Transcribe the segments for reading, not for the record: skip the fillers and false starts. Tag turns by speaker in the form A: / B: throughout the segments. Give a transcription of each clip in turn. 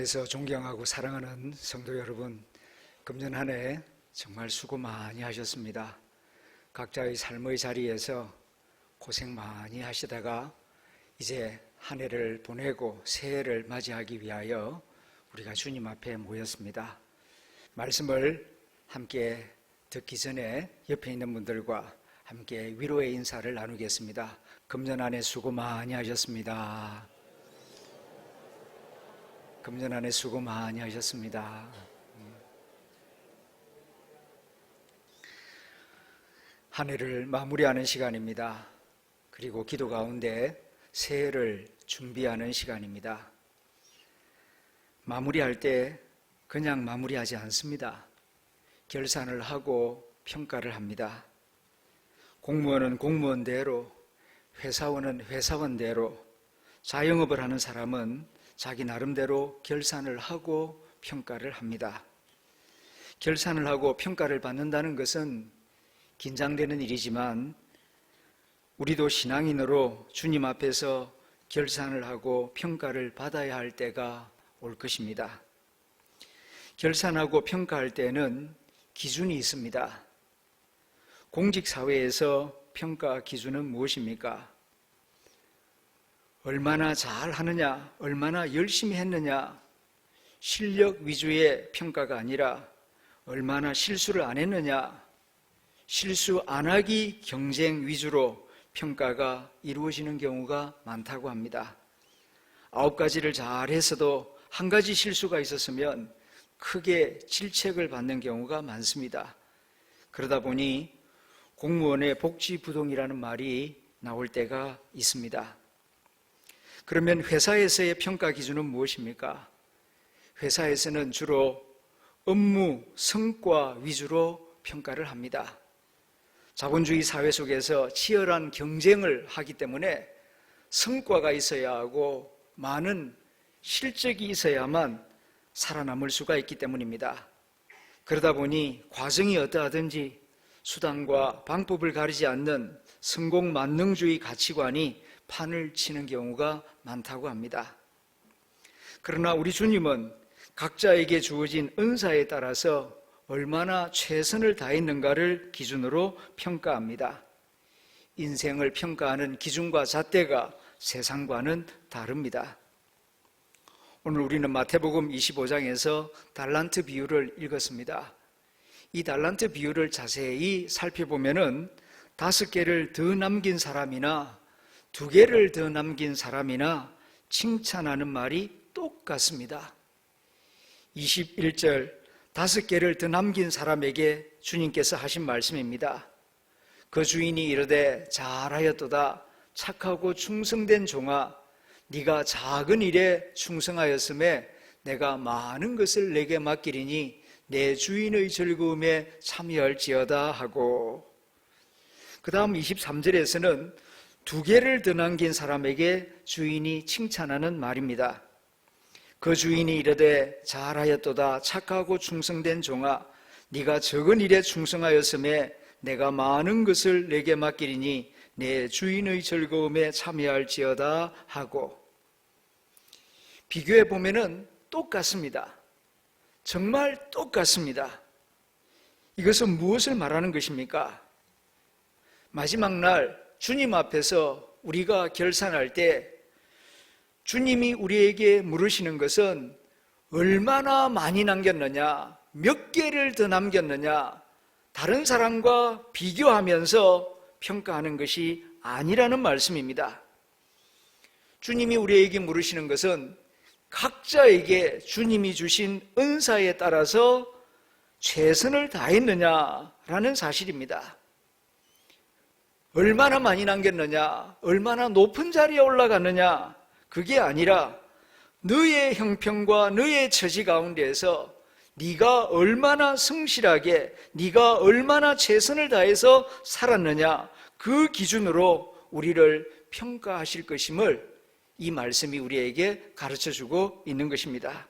A: 안에서 존경하고 사랑하는 성도 여러분, 금년 한 해 정말 수고 많이 하셨습니다. 각자의 삶의 자리에서 고생 많이 하시다가 이제 한 해를 보내고 새해를 맞이하기 위하여 우리가 주님 앞에 모였습니다. 말씀을 함께 듣기 전에 옆에 있는 분들과 함께 위로의 인사를 나누겠습니다. 금년 한 해 수고 많이 하셨습니다. 금년 한 해 수고 많이 하셨습니다. 한 해를 마무리하는 시간입니다. 그리고 기도 가운데 새해를 준비하는 시간입니다. 마무리할 때 그냥 마무리하지 않습니다. 결산을 하고 평가를 합니다. 공무원은 공무원대로, 회사원은 회사원대로, 자영업을 하는 사람은 자기 나름대로 결산을 하고 평가를 합니다. 결산을 하고 평가를 받는다는 것은 긴장되는 일이지만 우리도 신앙인으로 주님 앞에서 결산을 하고 평가를 받아야 할 때가 올 것입니다. 결산하고 평가할 때는 기준이 있습니다. 공직사회에서 평가 기준은 무엇입니까? 얼마나 잘하느냐, 얼마나 열심히 했느냐, 실력 위주의 평가가 아니라 얼마나 실수를 안 했느냐, 실수 안 하기 경쟁 위주로 평가가 이루어지는 경우가 많다고 합니다. 9가지를 잘했어도 한 가지 실수가 있었으면 크게 질책을 받는 경우가 많습니다. 그러다 보니 공무원의 복지부동이라는 말이 나올 때가 있습니다. 그러면 회사에서의 평가 기준은 무엇입니까? 회사에서는 주로 업무, 성과 위주로 평가를 합니다. 자본주의 사회 속에서 치열한 경쟁을 하기 때문에 성과가 있어야 하고 많은 실적이 있어야만 살아남을 수가 있기 때문입니다. 그러다 보니 과정이 어떠하든지 수단과 방법을 가리지 않는 성공 만능주의 가치관이 판을 치는 경우가 많다고 합니다. 그러나 우리 주님은 각자에게 주어진 은사에 따라서 얼마나 최선을 다했는가를 기준으로 평가합니다. 인생을 평가하는 기준과 잣대가 세상과는 다릅니다. 오늘 우리는 마태복음 25장에서 달란트 비유를 읽었습니다. 이 달란트 비유를 자세히 살펴보면은 5개를 더 남긴 사람이나 2개를 더 남긴 사람이나 칭찬하는 말이 똑같습니다. 21절 5개를 더 남긴 사람에게 주님께서 하신 말씀입니다. 그 주인이 이르되 잘하였도다 착하고 충성된 종아 네가 작은 일에 충성하였음에 내가 많은 것을 내게 맡기리니 내 주인의 즐거움에 참여할지어다 하고, 그 다음 23절에서는 2개를 더 남긴 사람에게 주인이 칭찬하는 말입니다. 그 주인이 이르되 잘하였도다 착하고 충성된 종아 네가 적은 일에 충성하였음에 내가 많은 것을 내게 맡기리니 내 주인의 즐거움에 참여할지어다 하고, 비교해 보면은 똑같습니다. 정말 똑같습니다. 이것은 무엇을 말하는 것입니까? 마지막 날 주님 앞에서 우리가 결산할 때 주님이 우리에게 물으시는 것은 얼마나 많이 남겼느냐, 몇 개를 더 남겼느냐, 다른 사람과 비교하면서 평가하는 것이 아니라는 말씀입니다. 주님이 우리에게 물으시는 것은 각자에게 주님이 주신 은사에 따라서 최선을 다했느냐라는 사실입니다. 얼마나 많이 남겼느냐, 얼마나 높은 자리에 올라갔느냐, 그게 아니라 너의 형편과 너의 처지 가운데에서 네가 얼마나 성실하게, 네가 얼마나 최선을 다해서 살았느냐, 그 기준으로 우리를 평가하실 것임을 이 말씀이 우리에게 가르쳐주고 있는 것입니다.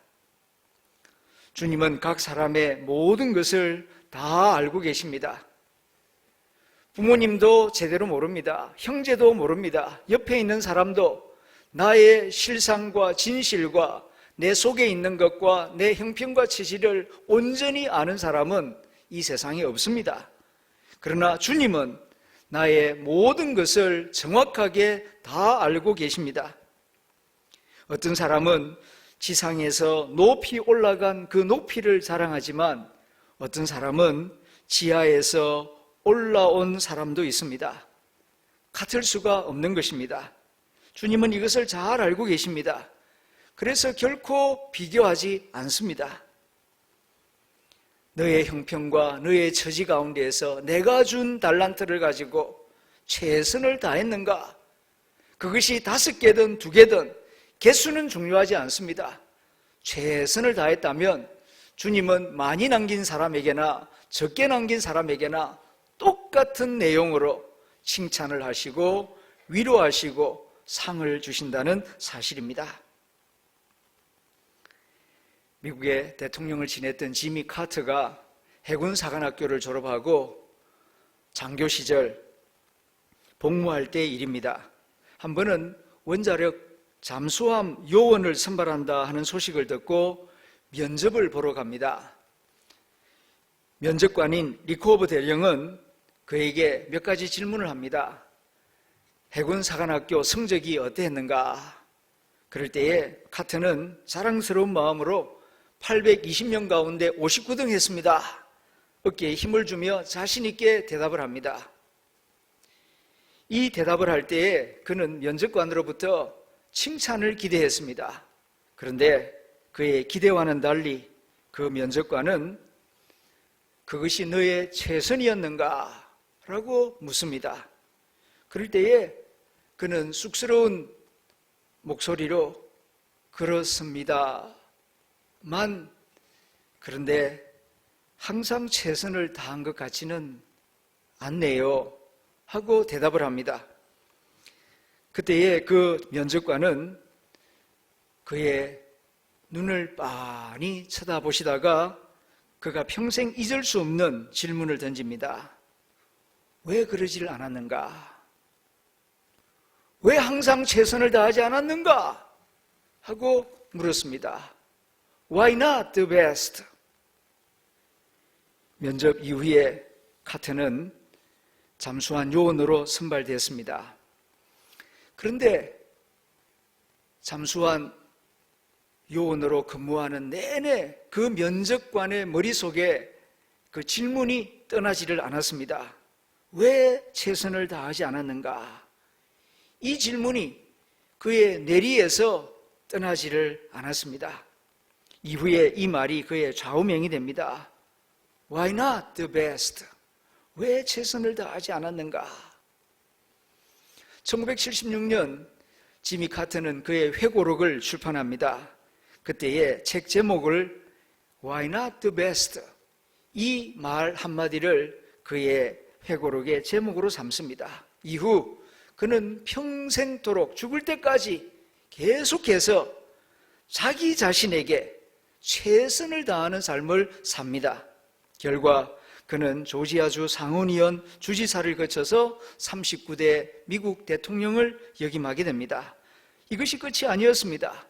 A: 주님은 각 사람의 모든 것을 다 알고 계십니다. 부모님도 제대로 모릅니다. 형제도 모릅니다. 옆에 있는 사람도 나의 실상과 진실과 내 속에 있는 것과 내 형편과 처지를 온전히 아는 사람은 이 세상에 없습니다. 그러나 주님은 나의 모든 것을 정확하게 다 알고 계십니다. 어떤 사람은 지상에서 높이 올라간 그 높이를 자랑하지만 어떤 사람은 지하에서 올라온 사람도 있습니다. 같을 수가 없는 것입니다. 주님은 이것을 잘 알고 계십니다. 그래서 결코 비교하지 않습니다. 너의 형편과 너의 처지 가운데에서 내가 준 달란트를 가지고 최선을 다했는가? 그것이 5개든 2개든 개수는 중요하지 않습니다. 최선을 다했다면 주님은 많이 남긴 사람에게나 적게 남긴 사람에게나 똑같은 내용으로 칭찬을 하시고 위로하시고 상을 주신다는 사실입니다. 미국의 대통령을 지냈던 지미 카터가 해군 사관학교를 졸업하고 장교 시절 복무할 때의 일입니다. 한 번은 원자력 잠수함 요원을 선발한다 하는 소식을 듣고 면접을 보러 갑니다. 면접관인 리코브 대령은 그에게 몇 가지 질문을 합니다. 해군 사관학교 성적이 어땠는가? 그럴 때에 카터는 자랑스러운 마음으로 820명 가운데 59등 했습니다. 어깨에 힘을 주며 자신 있게 대답을 합니다. 이 대답을 할 때에 그는 면접관으로부터 칭찬을 기대했습니다. 그런데 그의 기대와는 달리 그 면접관은 그것이 너의 최선이었는가? 라고 묻습니다. 그럴 때에 그는 쑥스러운 목소리로 그렇습니다. 그런데 항상 최선을 다한 것 같지는 않네요. 하고 대답을 합니다. 그때에 그 면접관은 그의 눈을 빤히 쳐다보시다가 그가 평생 잊을 수 없는 질문을 던집니다. 왜 그러질 않았는가? 왜 항상 최선을 다하지 않았는가? 하고 물었습니다. Why not the best? 면접 이후에 카터는 잠수함 요원으로 선발되었습니다. 그런데 잠수함 요원으로 근무하는 내내 그 면접관의 머릿속에 그 질문이 떠나지를 않았습니다. 왜 최선을 다하지 않았는가? 이 질문이 그의 뇌리에서 떠나지를 않았습니다. 이후에 이 말이 그의 좌우명이 됩니다. Why not the best? 왜 최선을 다하지 않았는가? 1976년 지미 카터는 그의 회고록을 출판합니다. 그때의 책 제목을 Why not the best? 이 말 한마디를 그의 회고록의 제목으로 삼습니다. 이후 그는 평생토록 죽을 때까지 계속해서 자기 자신에게 최선을 다하는 삶을 삽니다. 결과 그는 조지아주 상원의원 주지사를 거쳐서 39대 미국 대통령을 역임하게 됩니다. 이것이 끝이 아니었습니다.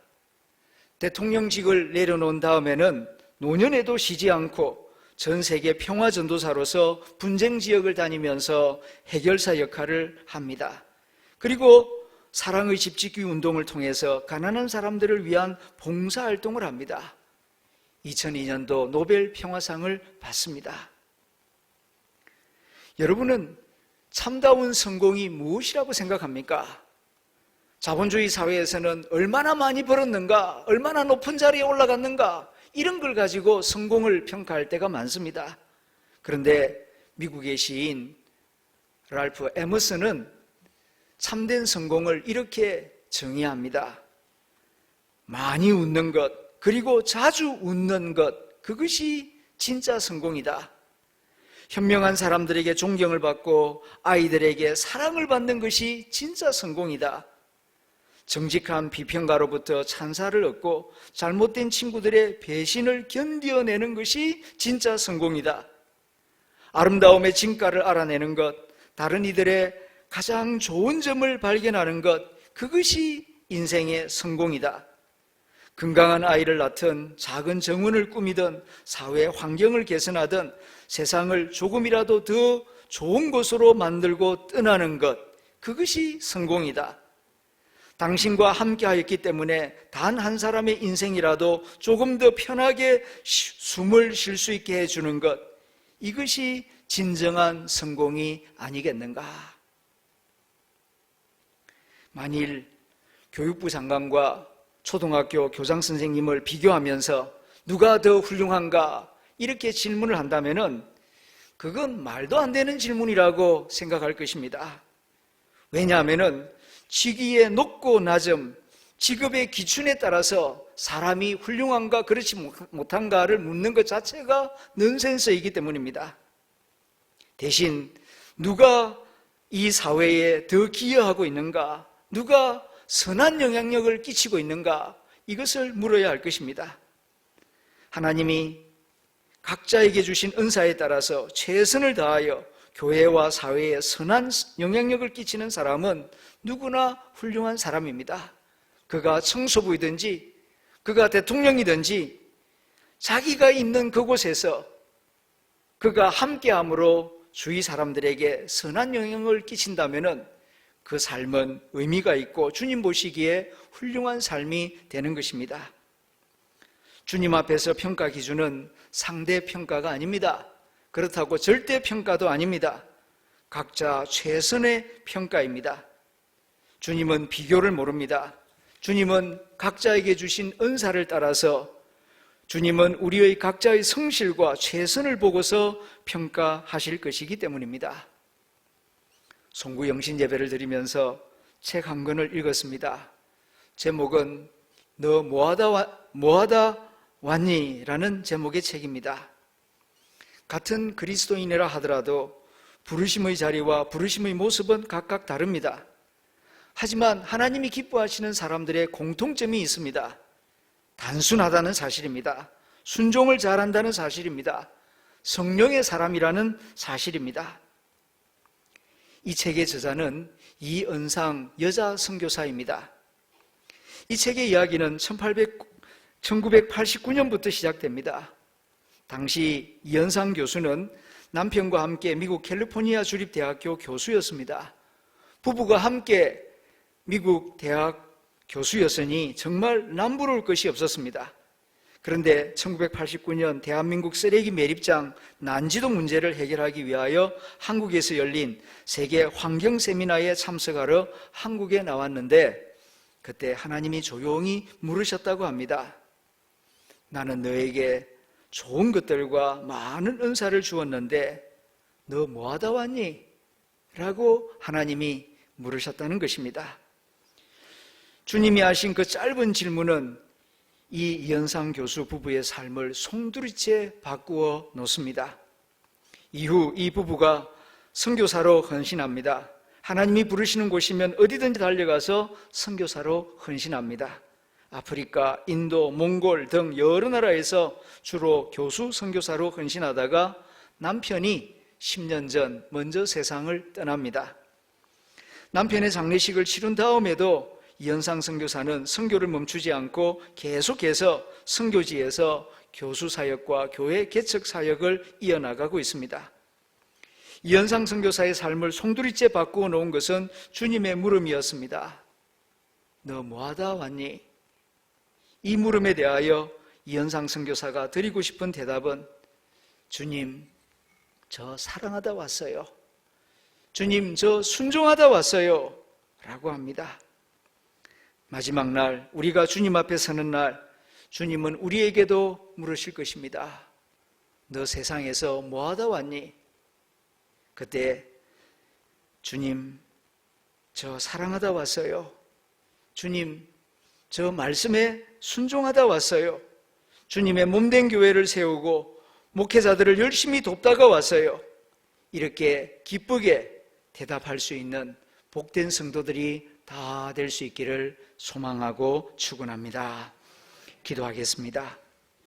A: 대통령직을 내려놓은 다음에는 노년에도 쉬지 않고 전 세계 평화전도사로서 분쟁 지역을 다니면서 해결사 역할을 합니다. 그리고 사랑의 집짓기 운동을 통해서 가난한 사람들을 위한 봉사활동을 합니다. 2002년도 노벨 평화상을 받습니다. 여러분은 참다운 성공이 무엇이라고 생각합니까? 자본주의 사회에서는 얼마나 많이 벌었는가, 얼마나 높은 자리에 올라갔는가, 이런 걸 가지고 성공을 평가할 때가 많습니다. 그런데 미국의 시인 랄프 에머슨은 참된 성공을 이렇게 정의합니다. 많이 웃는 것, 그리고 자주 웃는 것, 그것이 진짜 성공이다. 현명한 사람들에게 존경을 받고 아이들에게 사랑을 받는 것이 진짜 성공이다. 정직한 비평가로부터 찬사를 얻고 잘못된 친구들의 배신을 견뎌내는 것이 진짜 성공이다. 아름다움의 진가를 알아내는 것, 다른 이들의 가장 좋은 점을 발견하는 것, 그것이 인생의 성공이다. 건강한 아이를 낳든 작은 정원을 꾸미든 사회 환경을 개선하든 세상을 조금이라도 더 좋은 곳으로 만들고 떠나는 것, 그것이 성공이다. 당신과 함께 하였기 때문에 단 한 사람의 인생이라도 조금 더 편하게 숨을 쉴 수 있게 해주는 것, 이것이 진정한 성공이 아니겠는가? 만일 교육부 장관과 초등학교 교장 선생님을 비교하면서 누가 더 훌륭한가 이렇게 질문을 한다면은 그건 말도 안 되는 질문이라고 생각할 것입니다. 왜냐하면은 직위의 높고 낮음, 직업의 기준에 따라서 사람이 훌륭한가 그렇지 못한가를 묻는 것 자체가 넌센스이기 때문입니다. 대신 누가 이 사회에 더 기여하고 있는가, 누가 선한 영향력을 끼치고 있는가, 이것을 물어야 할 것입니다. 하나님이 각자에게 주신 은사에 따라서 최선을 다하여 교회와 사회에 선한 영향력을 끼치는 사람은 누구나 훌륭한 사람입니다. 그가 청소부이든지 그가 대통령이든지 자기가 있는 그곳에서 그가 함께함으로 주위 사람들에게 선한 영향을 끼친다면 그 삶은 의미가 있고 주님 보시기에 훌륭한 삶이 되는 것입니다. 주님 앞에서 평가 기준은 상대 평가가 아닙니다. 그렇다고 절대 평가도 아닙니다. 각자 최선의 평가입니다. 주님은 비교를 모릅니다. 주님은 각자에게 주신 은사를 따라서 주님은 우리의 각자의 성실과 최선을 보고서 평가하실 것이기 때문입니다. 송구 영신 예배를 드리면서 책 한 권을 읽었습니다. 제목은 너 뭐하다 왔니? 라는 제목의 책입니다. 같은 그리스도인이라 하더라도 부르심의 자리와 부르심의 모습은 각각 다릅니다. 하지만 하나님이 기뻐하시는 사람들의 공통점이 있습니다. 단순하다는 사실입니다. 순종을 잘한다는 사실입니다. 성령의 사람이라는 사실입니다. 이 책의 저자는 이은상 여자 선교사입니다. 이 책의 이야기는 1989년부터 시작됩니다. 당시 이은상 교수는 남편과 함께 미국 캘리포니아 주립대학교 교수였습니다. 부부가 함께 미국 대학 교수였으니 정말 남부러울 것이 없었습니다. 그런데 1989년 대한민국 쓰레기 매립장 난지도 문제를 해결하기 위하여 한국에서 열린 세계 환경 세미나에 참석하러 한국에 나왔는데 그때 하나님이 조용히 물으셨다고 합니다. 나는 너에게 좋은 것들과 많은 은사를 주었는데 너 뭐하다 왔니? 라고 하나님이 물으셨다는 것입니다. 주님이 하신 그 짧은 질문은 이 이은상 교수 부부의 삶을 송두리째 바꾸어 놓습니다. 이후 이 부부가 선교사로 헌신합니다. 하나님이 부르시는 곳이면 어디든지 달려가서 선교사로 헌신합니다. 아프리카, 인도, 몽골 등 여러 나라에서 주로 교수 선교사로 헌신하다가 남편이 10년 전 먼저 세상을 떠납니다. 남편의 장례식을 치른 다음에도 이은상 선교사는 선교를 멈추지 않고 계속해서 선교지에서 교수 사역과 교회 개척 사역을 이어나가고 있습니다. 이은상 선교사의 삶을 송두리째 바꾸어 놓은 것은 주님의 물음이었습니다. 너 뭐하다 왔니? 이 물음에 대하여 이은상 선교사가 드리고 싶은 대답은 주님, 저 사랑하다 왔어요. 주님, 저 순종하다 왔어요. 라고 합니다. 마지막 날 우리가 주님 앞에 서는 날 주님은 우리에게도 물으실 것입니다. 너 세상에서 뭐하다 왔니? 그때 주님, 저 사랑하다 왔어요. 주님, 저 말씀에 순종하다 왔어요. 주님의 몸된 교회를 세우고 목회자들을 열심히 돕다가 왔어요. 이렇게 기쁘게 대답할 수 있는 복된 성도들이 다 될 수 있기를 소망하고 축원합니다. 기도하겠습니다.